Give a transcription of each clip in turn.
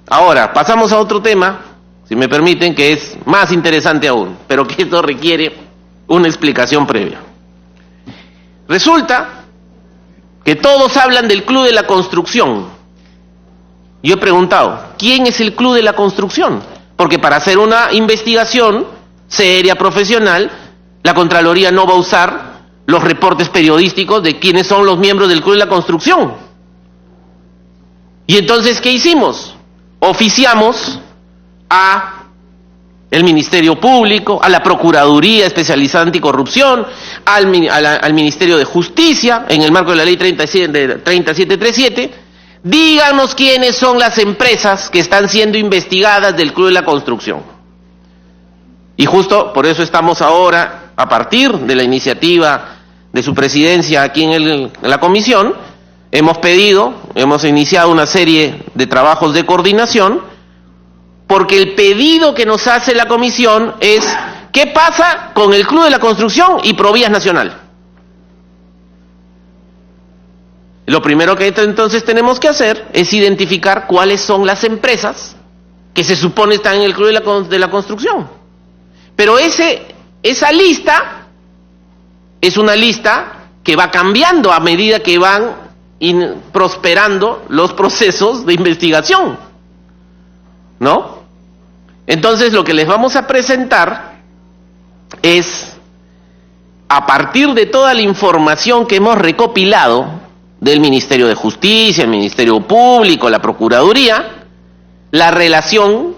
Ahora, pasamos a otro tema, si me permiten, que es más interesante aún, pero que esto requiere una explicación previa. Resulta que todos hablan del Club de la Construcción. Yo he preguntado, ¿quién es el Club de la Construcción? Porque para hacer una investigación seria, profesional, la Contraloría no va a usar los reportes periodísticos de quiénes son los miembros del Club de la Construcción. Y entonces, ¿qué hicimos? Oficiamos a el Ministerio Público, a la Procuraduría Especializada Anticorrupción, al Ministerio de Justicia, en el marco de la Ley 3737, díganos quiénes son las empresas que están siendo investigadas del Club de la Construcción. Y justo por eso estamos ahora, a partir de la iniciativa de su presidencia aquí en la comisión, hemos iniciado una serie de trabajos de coordinación, porque el pedido que nos hace la comisión es, ¿qué pasa con el Club de la Construcción y Provías Nacional? Lo primero que entonces tenemos que hacer es identificar cuáles son las empresas que se supone están en el Club de la Construcción. Pero esa lista es una lista que va cambiando a medida que van prosperando los procesos de investigación, ¿no? Entonces lo que les vamos a presentar es, a partir de toda la información que hemos recopilado del Ministerio de Justicia, el Ministerio Público, la Procuraduría, la relación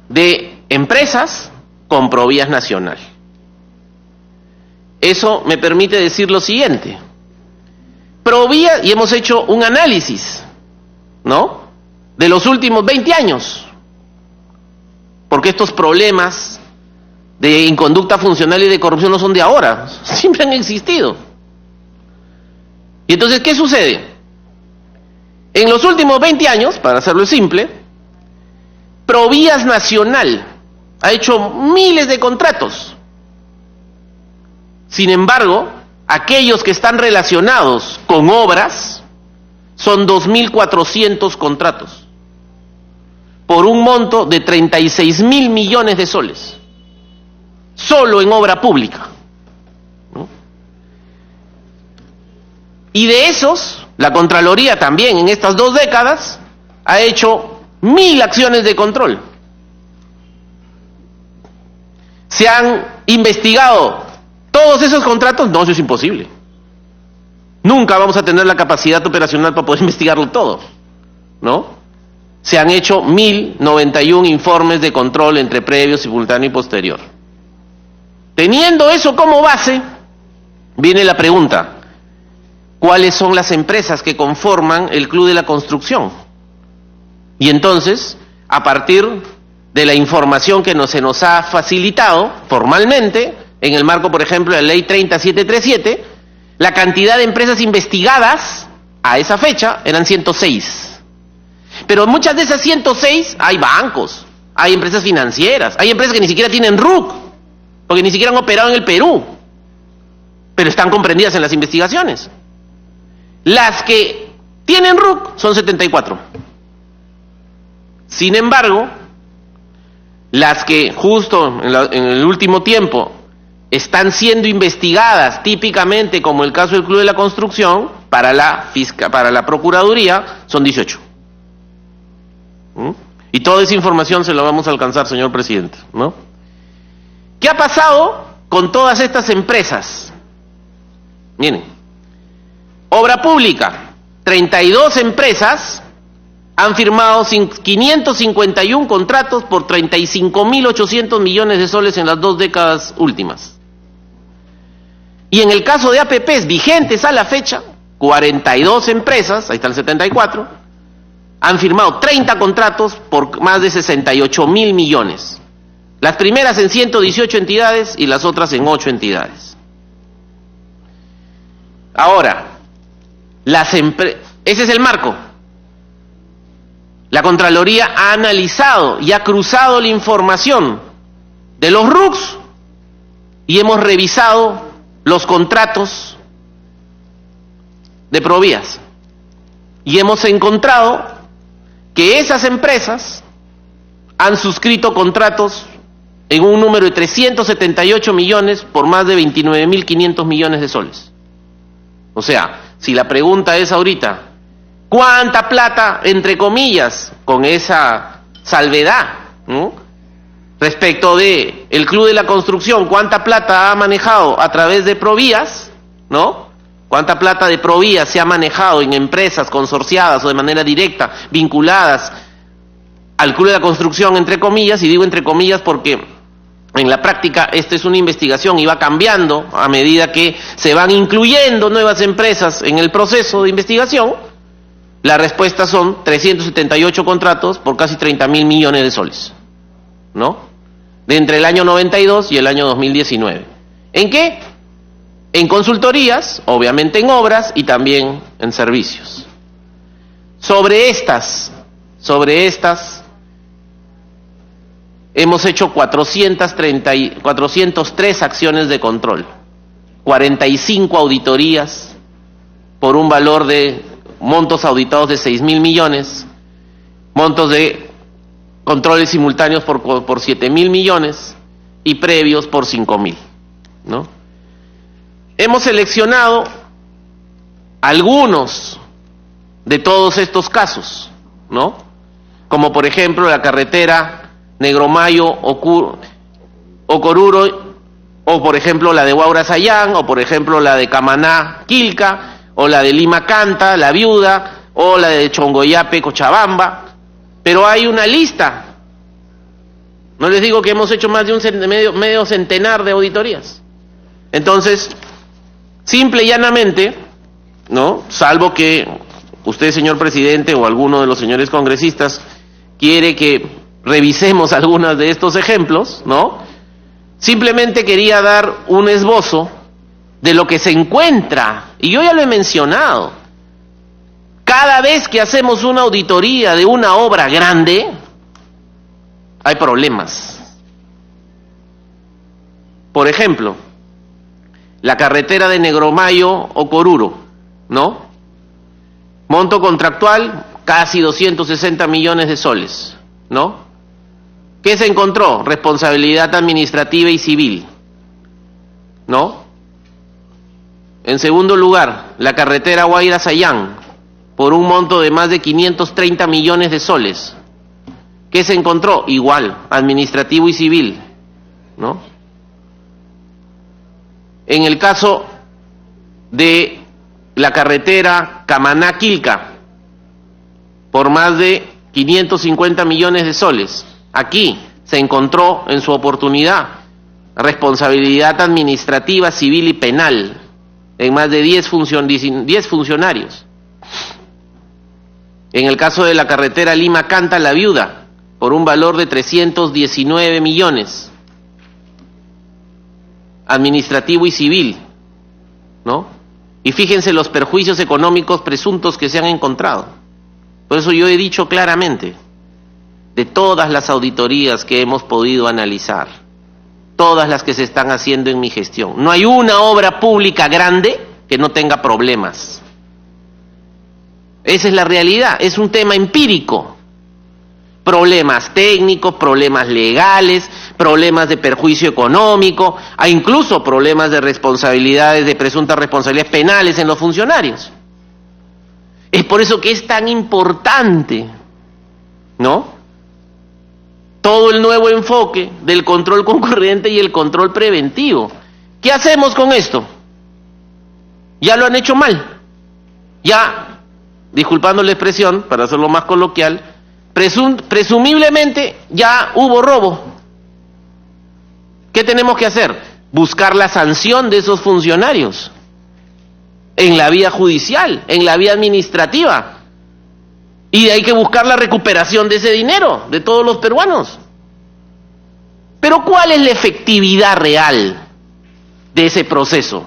de empresas con Provías Nacional. Eso me permite decir lo siguiente. Provías, y hemos hecho un análisis, ¿no?, de los últimos 20 años, porque estos problemas de inconducta funcional y de corrupción no son de ahora, siempre han existido. Y entonces, ¿qué sucede? En los últimos 20 años, para hacerlo simple, Provías Nacional ha hecho miles de contratos. Sin embargo, aquellos que están relacionados con obras son 2.400 contratos, por un monto de 36.000 millones de soles, solo en obra pública, ¿no? Y de esos, la Contraloría también en estas 2 décadas ha hecho 1.000 acciones de control. ¿Se han investigado todos esos contratos? No, eso es imposible. Nunca vamos a tener la capacidad operacional para poder investigarlo todo, ¿no? Se han hecho 1.091 informes de control entre previo, simultáneo y posterior. Teniendo eso como base, viene la pregunta: ¿cuáles son las empresas que conforman el Club de la Construcción? Y entonces, a partir de la información que se nos ha facilitado formalmente, en el marco, por ejemplo, de la Ley 3737, la cantidad de empresas investigadas a esa fecha eran 106. Pero en muchas de esas 106 hay bancos, hay empresas financieras, hay empresas que ni siquiera tienen RUC, porque ni siquiera han operado en el Perú, pero están comprendidas en las investigaciones. Las que tienen RUC son 74. Sin embargo, las que justo en el último tiempo están siendo investigadas, típicamente como el caso del Club de la Construcción, para la Procuraduría, son 18. Y toda esa información se la vamos a alcanzar, señor presidente, ¿no? ¿Qué ha pasado con todas estas empresas? Miren, obra pública, 32 empresas han firmado 551 contratos por 35.800 millones de soles en las 2 décadas últimas. Y en el caso de APPs vigentes a la fecha, 42 empresas, ahí está el 74, han firmado 30 contratos por más de 68.000 millones. Las primeras en 118 entidades y las otras en 8 entidades. Ahora, ese es el marco. La Contraloría ha analizado y ha cruzado la información de los RUCs y hemos revisado los contratos de Provías. Y hemos encontrado que esas empresas han suscrito contratos en un número de 378 millones por más de 29.500 millones de soles. O sea, si la pregunta es ahorita, ¿cuánta plata, entre comillas, con esa salvedad, ¿no?, respecto de el Club de la Construcción, cuánta plata ha manejado a través de Provías, ¿no? ¿Cuánta plata de Provías se ha manejado en empresas consorciadas o de manera directa vinculadas al Club de la Construcción, entre comillas? Y digo entre comillas porque en la práctica esta es una investigación y va cambiando a medida que se van incluyendo nuevas empresas en el proceso de investigación. La respuesta son 378 contratos por casi 30.000 millones de soles, ¿no? De entre el año 92 y el año 2019. ¿En qué? En consultorías, obviamente en obras y también en servicios. Sobre estas hemos hecho 403 acciones de control, 45 auditorías por un valor de montos auditados de 6.000 millones, montos de controles simultáneos por 7.000 millones y previos por 5.000, ¿no? Hemos seleccionado algunos de todos estos casos, ¿no? Como por ejemplo la carretera Negromayo Ocoruro, o por ejemplo la de Huaura-Sayán, o por ejemplo la de Camaná-Quilca, o la de Lima-Canta, La Viuda, o la de Chongoyape-Cochabamba. Pero hay una lista. No les digo que hemos hecho más de medio centenar de auditorías. Entonces, simple y llanamente, ¿no?, salvo que usted, señor presidente, o alguno de los señores congresistas quiere que revisemos algunos de estos ejemplos, ¿no?, simplemente quería dar un esbozo de lo que se encuentra. Y yo ya lo he mencionado. Cada vez que hacemos una auditoría de una obra grande, hay problemas. Por ejemplo, la carretera de Negromayo Ocoruro, ¿no? Monto contractual, casi 260 millones de soles, ¿no? ¿Qué se encontró? Responsabilidad administrativa y civil, ¿no? En segundo lugar, la carretera Huayra-Sayán, por un monto de más de 530 millones de soles. ¿Qué se encontró? Igual, administrativo y civil, ¿no? En el caso de la carretera Camaná-Quilca, por más de 550 millones de soles, aquí se encontró en su oportunidad responsabilidad administrativa, civil y penal en más de 10 funcionarios. En el caso de la carretera Lima-Canta, La Viuda, por un valor de 319 millones, administrativo y civil, ¿no? Y fíjense los perjuicios económicos presuntos que se han encontrado. Por eso yo he dicho claramente, de todas las auditorías que hemos podido analizar, todas las que se están haciendo en mi gestión, no hay una obra pública grande que no tenga problemas. Esa es la realidad, es un tema empírico. Problemas técnicos, problemas legales, problemas de perjuicio económico, e incluso problemas de responsabilidades, de presuntas responsabilidades penales en los funcionarios. Es por eso que es tan importante, ¿no?, todo el nuevo enfoque del control concurrente y el control preventivo. ¿Qué hacemos con esto? Ya lo han hecho mal. Ya, disculpando la expresión, para hacerlo más coloquial, presumiblemente ya hubo robo. ¿Qué tenemos que hacer? Buscar la sanción de esos funcionarios en la vía judicial, en la vía administrativa. Y hay que buscar la recuperación de ese dinero, de todos los peruanos. Pero ¿cuál es la efectividad real de ese proceso?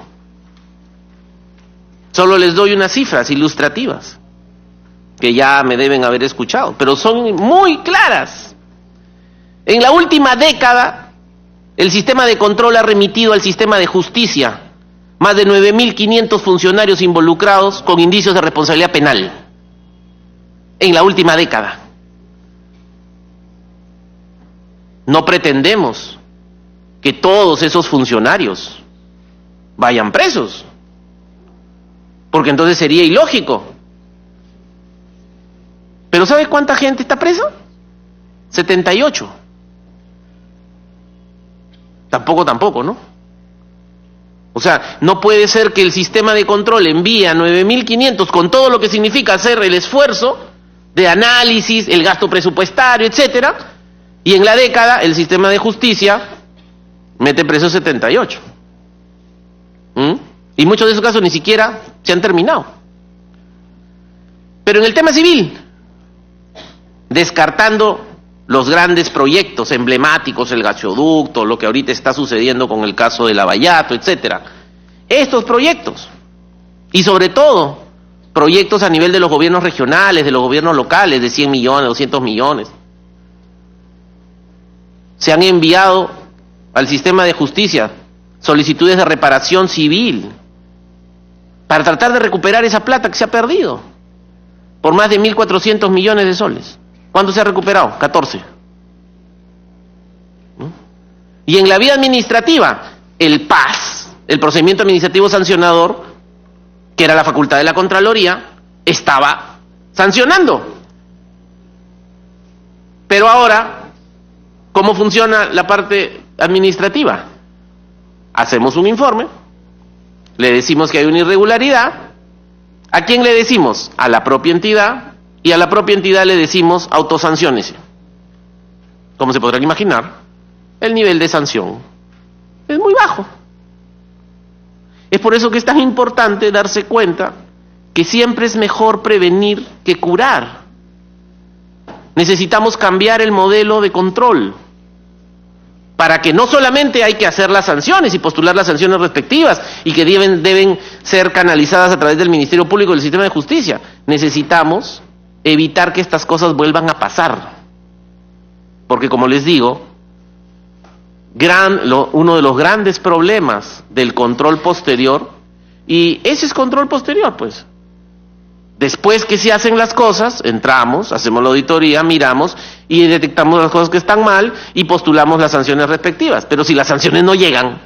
Solo les doy unas cifras ilustrativas, que ya me deben haber escuchado, pero son muy claras. En la última década, el sistema de control ha remitido al sistema de justicia más de 9.500 funcionarios involucrados con indicios de responsabilidad penal. En la última década. no pretendemos que todos esos funcionarios vayan presos, porque entonces sería ilógico. ¿Pero sabe cuánta gente está presa? 78. Tampoco, ¿no? O sea, no puede ser que el sistema de control envíe a 9.500 con todo lo que significa hacer el esfuerzo de análisis, el gasto presupuestario, etcétera, y en la década el sistema de justicia mete presos 78. Y muchos de esos casos ni siquiera se han terminado. Pero en el tema civil, descartando los grandes proyectos emblemáticos, el gasoducto, lo que ahorita está sucediendo con el caso de Lavallato, etcétera, estos proyectos, y sobre todo proyectos a nivel de los gobiernos regionales, de los gobiernos locales, de 100 millones, 200 millones, se han enviado al sistema de justicia solicitudes de reparación civil para tratar de recuperar esa plata que se ha perdido por más de 1.400 millones de soles. ¿Cuánto se ha recuperado? 14. Y en la vía administrativa, el PAS, el procedimiento administrativo sancionador, que era la facultad de la Contraloría, estaba sancionando. Pero ahora, ¿cómo funciona la parte administrativa? Hacemos un informe, le decimos que hay una irregularidad. ¿A quién le decimos? A la propia entidad. Y a la propia entidad le decimos autosanciónese. Como se podrán imaginar, el nivel de sanción es muy bajo. Es por eso que es tan importante darse cuenta que siempre es mejor prevenir que curar. Necesitamos cambiar el modelo de control para que no solamente hay que hacer las sanciones y postular las sanciones respectivas y que deben ser canalizadas a través del Ministerio Público y del sistema de justicia. Necesitamos evitar que estas cosas vuelvan a pasar. Porque como les digo, uno de los grandes problemas del control posterior, y ese es control posterior, pues. Después que se hacen las cosas, entramos, hacemos la auditoría, miramos y detectamos las cosas que están mal y postulamos las sanciones respectivas. Pero si las sanciones no llegan,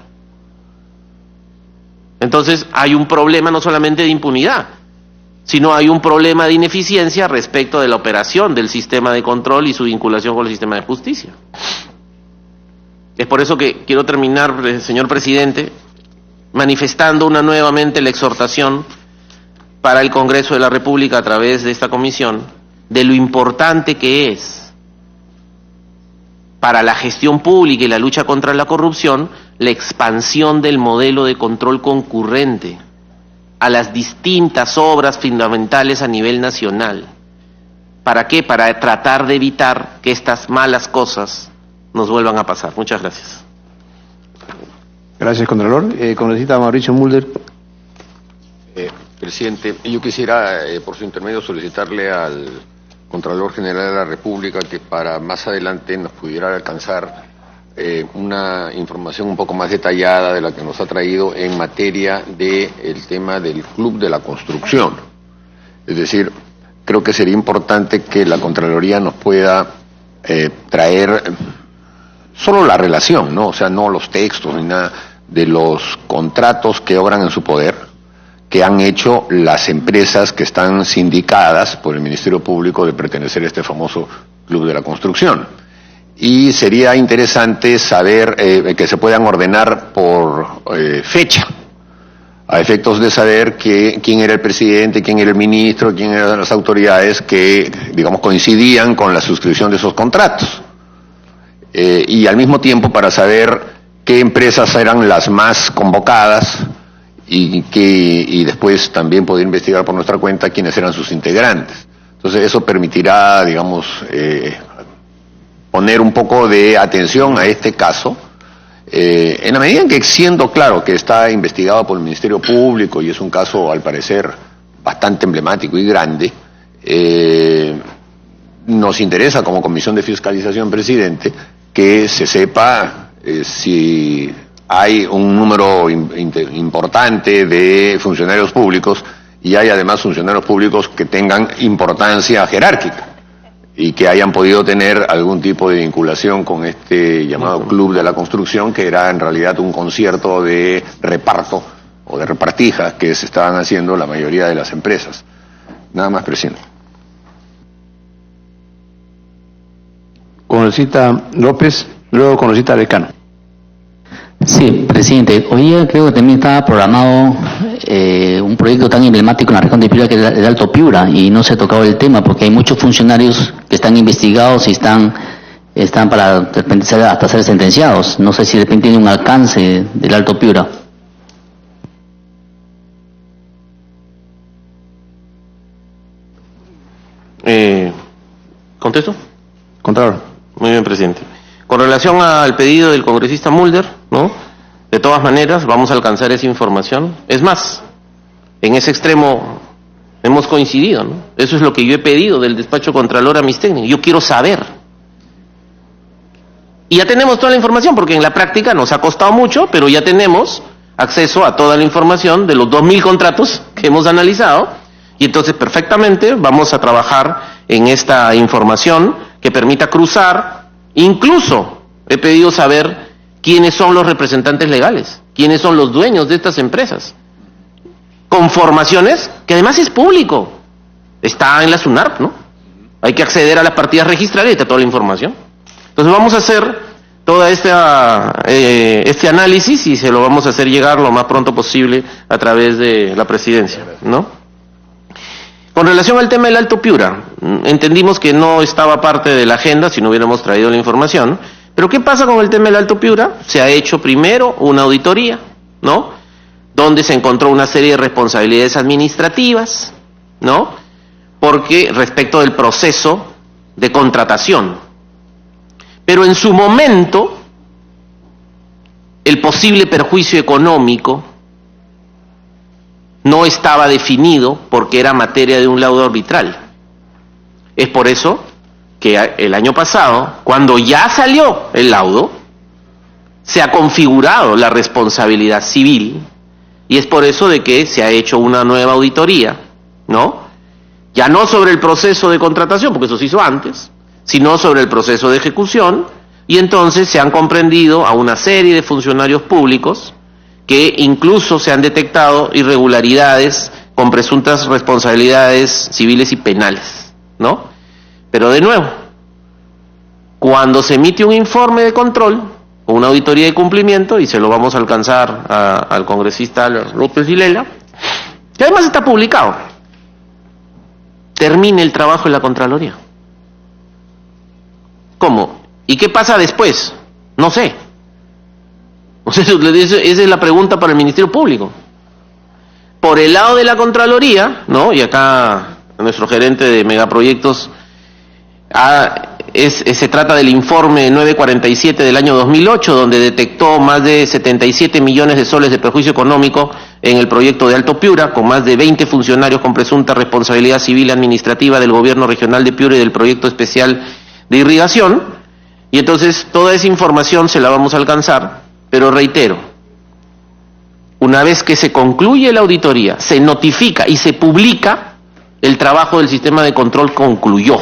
entonces hay un problema no solamente de impunidad, sino hay un problema de ineficiencia respecto de la operación del sistema de control y su vinculación con el sistema de justicia. Es por eso que quiero terminar, señor presidente, manifestando nuevamente la exhortación para el Congreso de la República a través de esta comisión de lo importante que es para la gestión pública y la lucha contra la corrupción la expansión del modelo de control concurrente a las distintas obras fundamentales a nivel nacional. ¿Para qué? Para tratar de evitar que estas malas cosas nos vuelvan a pasar. Muchas gracias. Gracias, Contralor. Congresista Mauricio Mulder. Presidente, yo quisiera, por su intermedio, solicitarle al Contralor General de la República que para más adelante nos pudiera alcanzar una información un poco más detallada de la que nos ha traído en materia del tema del Club de la Construcción. Es decir, creo que sería importante que la Contraloría nos pueda traer solo la relación, ¿no? O sea, no los textos ni nada de los contratos que obran en su poder, que han hecho las empresas que están sindicadas por el Ministerio Público de pertenecer a este famoso Club de la Construcción. Y sería interesante saber que se puedan ordenar por fecha, a efectos de saber quién era el presidente, quién era el ministro, quién eran las autoridades que, digamos, coincidían con la suscripción de esos contratos. Y al mismo tiempo para saber qué empresas eran las más convocadas y después también poder investigar por nuestra cuenta quiénes eran sus integrantes. Entonces eso permitirá, digamos, poner un poco de atención a este caso, en la medida en que, siendo claro que está investigado por el Ministerio Público y es un caso al parecer bastante emblemático y grande, nos interesa como Comisión de Fiscalización, presidente, que se sepa si hay un número importante de funcionarios públicos y hay además funcionarios públicos que tengan importancia jerárquica. y que hayan podido tener algún tipo de vinculación con este llamado Club de la Construcción, que era en realidad un concierto de reparto o de repartijas que se estaban haciendo la mayoría de las empresas. Nada más, presidente. Congresista López, luego congresista Lecano. Sí, presidente. Hoy día creo que también estaba programado un proyecto tan emblemático en la región de Piura, que es el Alto Piura, y no se ha tocado el tema porque hay muchos funcionarios que están investigados y están para de repente hasta ser sentenciados. No sé si de repente tiene un alcance del Alto Piura. ¿Contesto? Contralor. Muy bien, presidente. Con relación al pedido del congresista Mulder, ¿no? De todas maneras, vamos a alcanzar esa información. Es más, en ese extremo hemos coincidido, ¿no? Eso es lo que yo he pedido del despacho Contralor a mis técnicos. Yo quiero saber. Y ya tenemos toda la información, porque en la práctica nos ha costado mucho, pero ya tenemos acceso a toda la información de los 2.000 contratos que hemos analizado, y entonces perfectamente vamos a trabajar en esta información que permita cruzar. Incluso he pedido saber quiénes son los representantes legales, quiénes son los dueños de estas empresas, con formaciones que además es público, está en la SUNARP, ¿no? Hay que acceder a las partidas registrales y está toda la información. Entonces vamos a hacer todo este análisis y se lo vamos a hacer llegar lo más pronto posible a través de la presidencia, ¿no? Con relación al tema del Alto Piura, entendimos que no estaba parte de la agenda si no hubiéramos traído la información, pero ¿qué pasa con el tema del Alto Piura? Se ha hecho primero una auditoría, ¿no? Donde se encontró una serie de responsabilidades administrativas, ¿no? Porque respecto del proceso de contratación. Pero en su momento, el posible perjuicio económico no estaba definido porque era materia de un laudo arbitral. Es por eso que el año pasado, cuando ya salió el laudo, se ha configurado la responsabilidad civil, y es por eso de que se ha hecho una nueva auditoría, ¿no? Ya no sobre el proceso de contratación, porque eso se hizo antes, sino sobre el proceso de ejecución, y entonces se han comprendido a una serie de funcionarios públicos que incluso se han detectado irregularidades con presuntas responsabilidades civiles y penales, ¿no? Pero de nuevo, cuando se emite un informe de control o una auditoría de cumplimiento, y se lo vamos a alcanzar al congresista López Vilela, que además está publicado, termine el trabajo en la Contraloría. ¿Cómo? ¿Y qué pasa después? No sé. O sea, esa es la pregunta para el Ministerio Público. Por el lado de la Contraloría, ¿no? Y acá nuestro gerente de megaproyectos se trata del informe 947 del año 2008, donde detectó más de 77 millones de soles de perjuicio económico en el proyecto de Alto Piura, con más de 20 funcionarios con presunta responsabilidad civil y administrativa del gobierno regional de Piura y del proyecto especial de irrigación. Y entonces toda esa información se la vamos a alcanzar. Pero reitero, una vez que se concluye la auditoría, se notifica y se publica, el trabajo del sistema de control concluyó.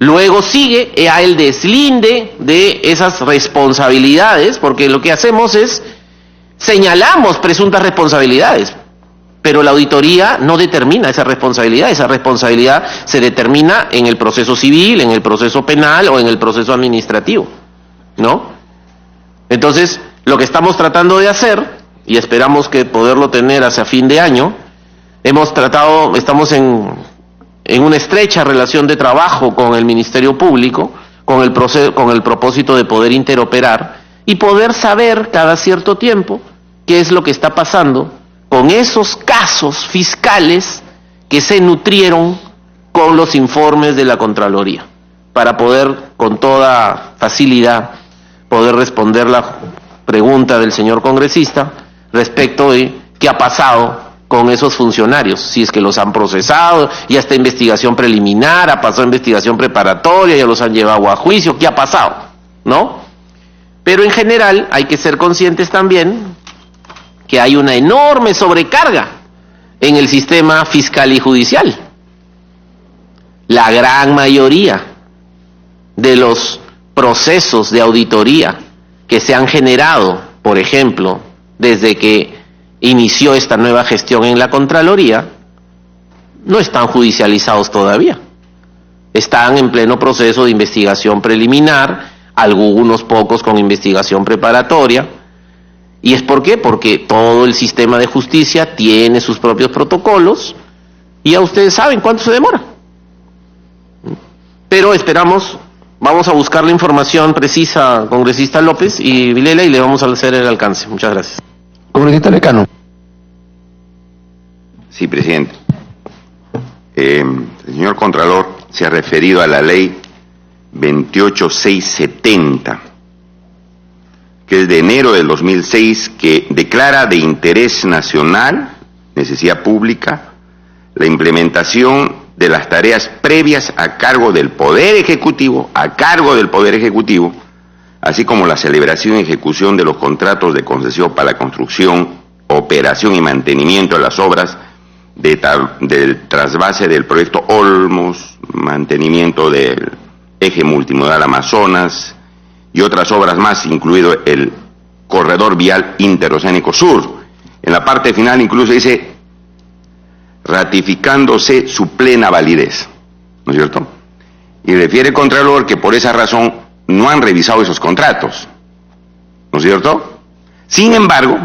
Luego sigue a el deslinde de esas responsabilidades, porque lo que hacemos es señalamos presuntas responsabilidades, pero la auditoría no determina esa responsabilidad se determina en el proceso civil, en el proceso penal o en el proceso administrativo, ¿no? Entonces, lo que estamos tratando de hacer, y esperamos que poderlo tener hacia fin de año, estamos en una estrecha relación de trabajo con el Ministerio Público, con el propósito de poder interoperar y poder saber cada cierto tiempo qué es lo que está pasando con esos casos fiscales que se nutrieron con los informes de la Contraloría, para poder con toda facilidad poder responder la pregunta del señor congresista respecto de qué ha pasado con esos funcionarios, si es que los han procesado, ya está investigación preliminar, ha pasado investigación preparatoria, ya los han llevado a juicio, ¿qué ha pasado? ¿No? Pero en general hay que ser conscientes también que hay una enorme sobrecarga en el sistema fiscal y judicial. la gran mayoría de los procesos de auditoría que se han generado, por ejemplo, desde que inició esta nueva gestión en la Contraloría, no están judicializados todavía. Están en pleno proceso de investigación preliminar, algunos pocos con investigación preparatoria. ¿Y es por qué? Porque todo el sistema de justicia tiene sus propios protocolos y ya ustedes saben cuánto se demora. Pero esperamos, vamos a buscar la información precisa, congresista López y Vilela, y le vamos a hacer el alcance. Muchas gracias. Congresista Lecano. Sí, presidente. El señor Contralor se ha referido a la ley 28670, que es de enero del 2006, que declara de interés nacional, necesidad pública, la implementación de las tareas previas a cargo del Poder Ejecutivo, así como la celebración y ejecución de los contratos de concesión para la construcción, operación y mantenimiento de las obras del trasvase del proyecto Olmos, mantenimiento del eje multimodal Amazonas y otras obras más, incluido el corredor vial interoceánico sur. En la parte final incluso dice ratificándose su plena validez, ¿no es cierto? Y refiere el Contralor que por esa razón no han revisado esos contratos, ¿no es cierto? Sin embargo,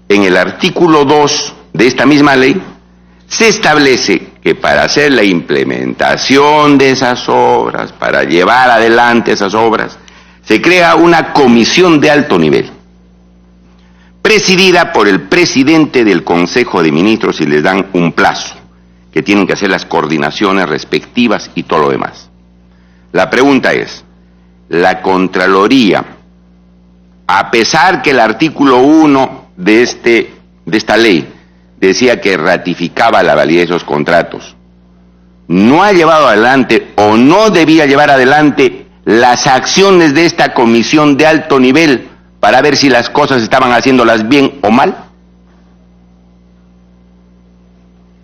en el artículo 2 de esta misma ley se establece que para hacer la implementación de esas obras, para llevar adelante esas obras, se crea una comisión de alto nivel, presidida por el presidente del Consejo de Ministros, y les dan un plazo, que tienen que hacer las coordinaciones respectivas y todo lo demás. La pregunta es, la Contraloría, a pesar que el artículo 1 de esta ley decía que ratificaba la validez de esos contratos, no ha llevado adelante o no debía llevar adelante las acciones de esta comisión de alto nivel para ver si las cosas estaban haciéndolas bien o mal?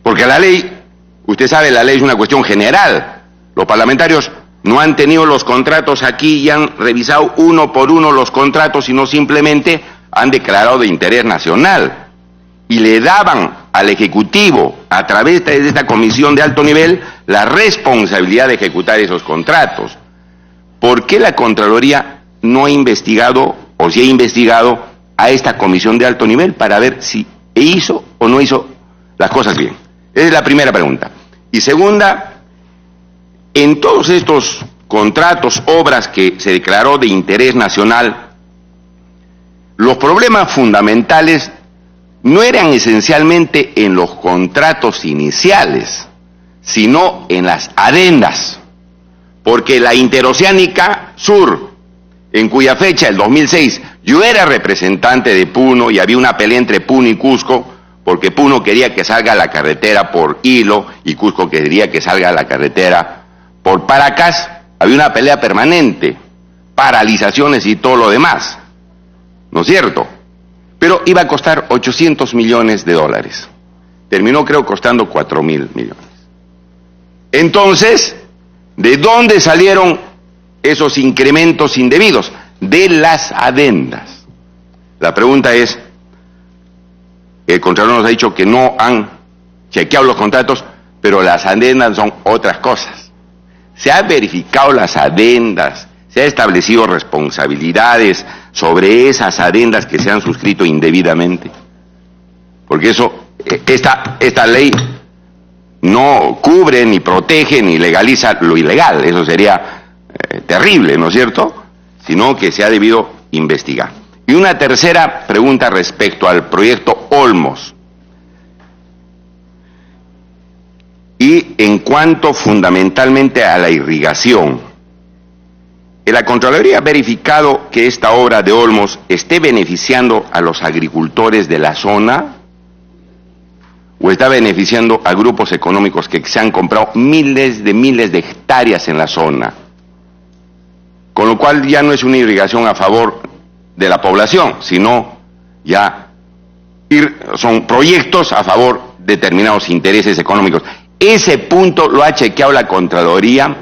Porque la ley, usted sabe, la ley es una cuestión general. Los parlamentarios no han tenido los contratos aquí y han revisado uno por uno los contratos, sino simplemente han declarado de interés nacional. Y le daban al Ejecutivo, a través de esta comisión de alto nivel, la responsabilidad de ejecutar esos contratos. ¿Por qué la Contraloría no ha investigado, o si ha investigado, a esta comisión de alto nivel para ver si hizo o no hizo las cosas bien? Esa es la primera pregunta. Y segunda, en todos estos contratos, obras que se declaró de interés nacional, los problemas fundamentales no eran esencialmente en los contratos iniciales, sino en las adendas, porque la Interoceánica Sur, en cuya fecha, el 2006, yo era representante de Puno y había una pelea entre Puno y Cusco, porque Puno quería que salga la carretera por Hilo y Cusco quería que salga la carretera por Paracas. Había una pelea permanente, paralizaciones y todo lo demás, ¿no es cierto? Pero iba a costar $800 millones. Terminó, creo, costando 4.000 millones. Entonces, ¿de dónde salieron esos incrementos indebidos? De las adendas. La pregunta es, el Contralor nos ha dicho que no han chequeado los contratos, pero las adendas son otras cosas. Se han verificado las adendas, se han establecido responsabilidades sobre esas adendas que se han suscrito indebidamente. Porque eso, esta ley no cubre, ni protege, ni legaliza lo ilegal. Eso sería terrible, ¿no es cierto? Sino que se ha debido investigar. Y una tercera pregunta respecto al proyecto Olmos. Y en cuanto fundamentalmente a la irrigación, la Contraloría ha verificado que esta obra de Olmos esté beneficiando a los agricultores de la zona, o está beneficiando a grupos económicos que se han comprado miles de hectáreas en la zona, con lo cual ya no es una irrigación a favor de la población, sino ya son proyectos a favor de determinados intereses económicos. Ese punto lo ha chequeado la Contraloría,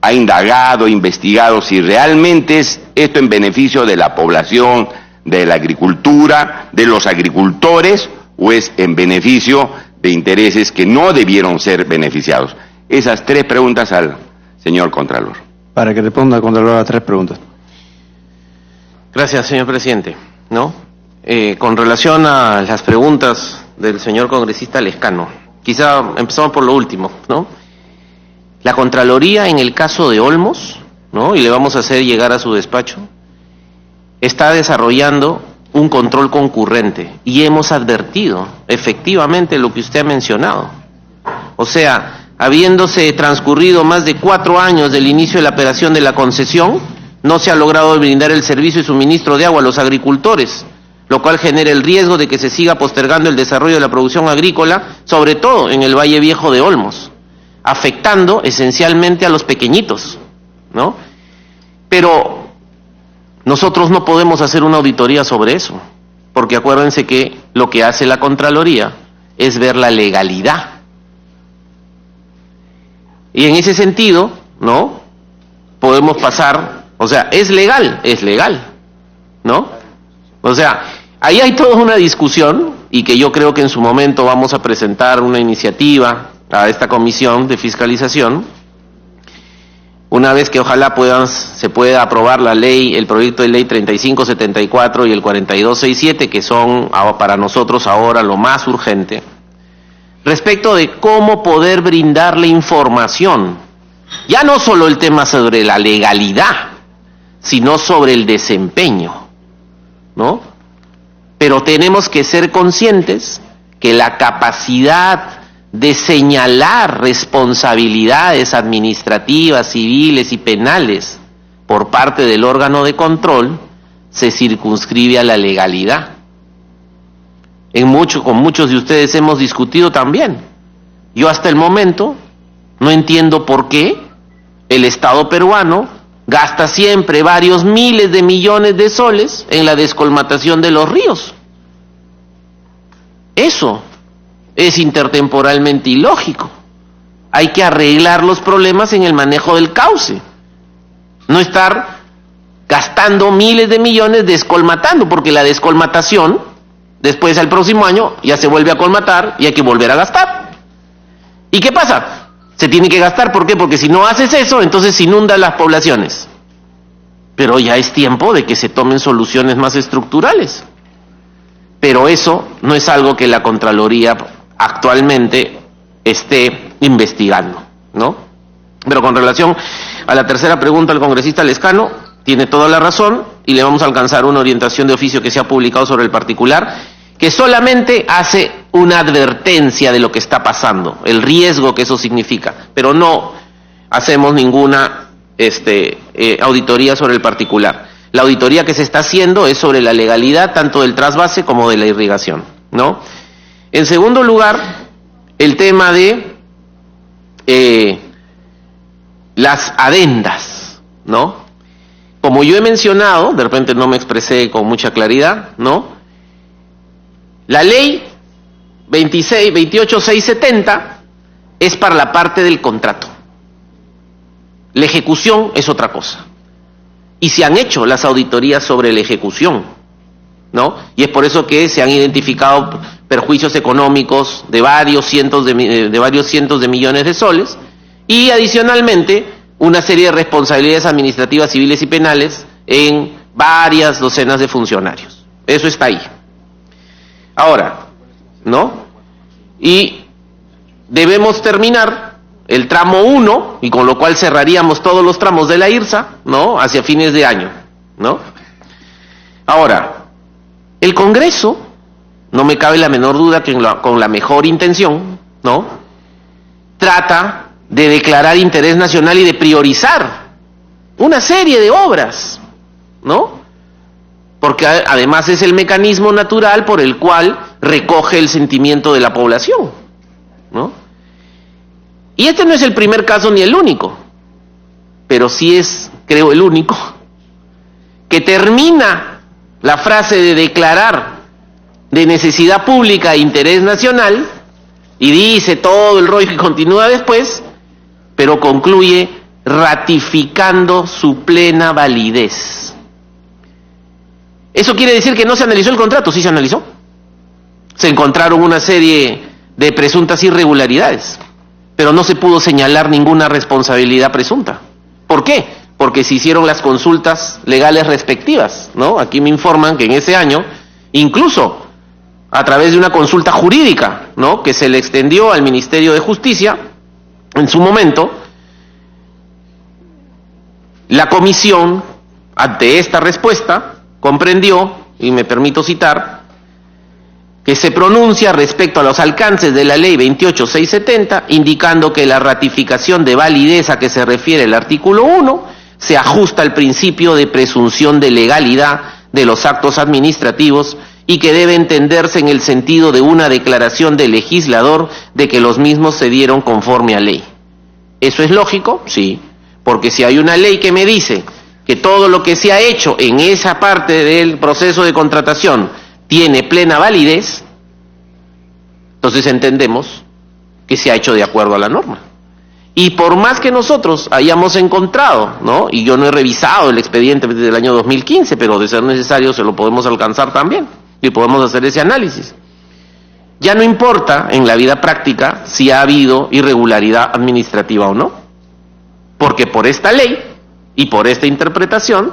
ha indagado, investigado si realmente es esto en beneficio de la población, de la agricultura, de los agricultores, o es en beneficio de intereses que no debieron ser beneficiados. Esas tres preguntas al señor Contralor. Para que responda, Contralor, a 3 preguntas. Gracias, señor presidente. ¿No? Con relación a las preguntas del señor congresista Lescano, quizá empezamos por lo último, ¿no? La Contraloría en el caso de Olmos, ¿no? Y le vamos a hacer llegar a su despacho, está desarrollando un control concurrente y hemos advertido efectivamente lo que usted ha mencionado. O sea, habiéndose transcurrido más de 4 años del inicio de la operación de la concesión, no se ha logrado brindar el servicio y suministro de agua a los agricultores, lo cual genera el riesgo de que se siga postergando el desarrollo de la producción agrícola, sobre todo en el Valle Viejo de Olmos, afectando esencialmente a los pequeñitos, ¿no? Pero nosotros no podemos hacer una auditoría sobre eso, porque acuérdense que lo que hace la Contraloría es ver la legalidad. Y en ese sentido, ¿no? Podemos pasar, o sea, es legal, ¿no? O sea, ahí hay toda una discusión y que yo creo que en su momento vamos a presentar una iniciativa a esta comisión de fiscalización, una vez que ojalá se pueda aprobar la ley, el proyecto de ley 3574 y el 4267, que son para nosotros ahora lo más urgente, respecto de cómo poder brindarle información, ya no solo el tema sobre la legalidad, sino sobre el desempeño, ¿no? Pero tenemos que ser conscientes que la capacidad de señalar responsabilidades administrativas, civiles y penales por parte del órgano de control se circunscribe a la legalidad. Con muchos de ustedes hemos discutido también. Yo hasta el momento no entiendo por qué el Estado peruano gasta siempre varios miles de millones de soles en la descolmatación de los ríos. Eso es intertemporalmente ilógico. Hay que arreglar los problemas en el manejo del cauce. No estar gastando miles de millones descolmatando, porque la descolmatación, después al próximo año, ya se vuelve a colmatar y hay que volver a gastar. ¿Y qué pasa? Se tiene que gastar, ¿por qué? Porque si no haces eso, entonces se inundan las poblaciones. Pero ya es tiempo de que se tomen soluciones más estructurales. Pero eso no es algo que la Contraloría actualmente esté investigando, ¿no? Pero con relación a la tercera pregunta al congresista Lescano, tiene toda la razón y le vamos a alcanzar una orientación de oficio que se ha publicado sobre el particular, que solamente hace una advertencia de lo que está pasando, el riesgo que eso significa, pero no hacemos ninguna auditoría sobre el particular. La auditoría que se está haciendo es sobre la legalidad tanto del trasvase como de la irrigación, ¿no? En segundo lugar, el tema de las adendas, ¿no? Como yo he mencionado, de repente no me expresé con mucha claridad, ¿no? La ley 28670 es para la parte del contrato. La ejecución es otra cosa. Y se han hecho las auditorías sobre la ejecución, ¿no? Y es por eso que se han identificado perjuicios económicos de varios cientos de millones de soles y adicionalmente una serie de responsabilidades administrativas, civiles y penales en varias docenas de funcionarios. Eso está ahí. Ahora, ¿no? Y debemos terminar el tramo 1, y con lo cual cerraríamos todos los tramos de la IRSA, ¿no? Hacia fines de año, ¿no? Ahora, el Congreso, no me cabe la menor duda que con la mejor intención, ¿no? Trata de declarar interés nacional y de priorizar una serie de obras, ¿no? Porque además es el mecanismo natural por el cual recoge el sentimiento de la población, ¿no? Y este no es el primer caso ni el único, pero sí es, creo, el único, que termina la frase de declarar de necesidad pública e interés nacional Y dice todo el rollo que continúa después, pero concluye ratificando su plena validez. ¿Eso quiere decir que no se analizó el contrato? Sí se analizó. Se encontraron una serie de presuntas irregularidades, pero no se pudo señalar ninguna responsabilidad presunta. ¿Por qué? Porque se hicieron las consultas legales respectivas, ¿no? Aquí me informan que en ese año, incluso a través de una consulta jurídica, ¿no?, que se le extendió al Ministerio de Justicia, en su momento, la comisión, ante esta respuesta, comprendió, y me permito citar, que se pronuncia respecto a los alcances de la Ley 28670, indicando que la ratificación de validez a que se refiere el artículo 1 se ajusta al principio de presunción de legalidad de los actos administrativos y que debe entenderse en el sentido de una declaración del legislador de que los mismos se dieron conforme a ley. ¿Eso es lógico? Sí, porque si hay una ley que me dice que todo lo que se ha hecho en esa parte del proceso de contratación tiene plena validez, entonces entendemos que se ha hecho de acuerdo a la norma. Y por más que nosotros hayamos encontrado, ¿no?, y yo no he revisado el expediente desde el año 2015, pero de ser necesario se lo podemos alcanzar también, y podemos hacer ese análisis. Ya no importa en la vida práctica si ha habido irregularidad administrativa o no, porque por esta ley y por esta interpretación,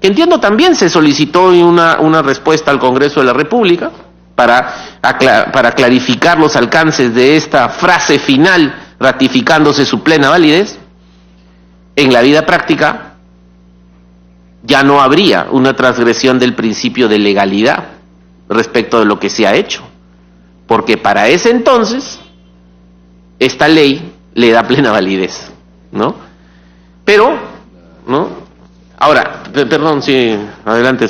que entiendo también se solicitó una respuesta al Congreso de la República para clarificar los alcances de esta frase final, ratificándose su plena validez, en la vida práctica ya no habría una transgresión del principio de legalidad respecto de lo que se ha hecho, porque para ese entonces esta ley le da plena validez, ¿no? Pero, ¿no? Ahora, perdón, sí, adelante.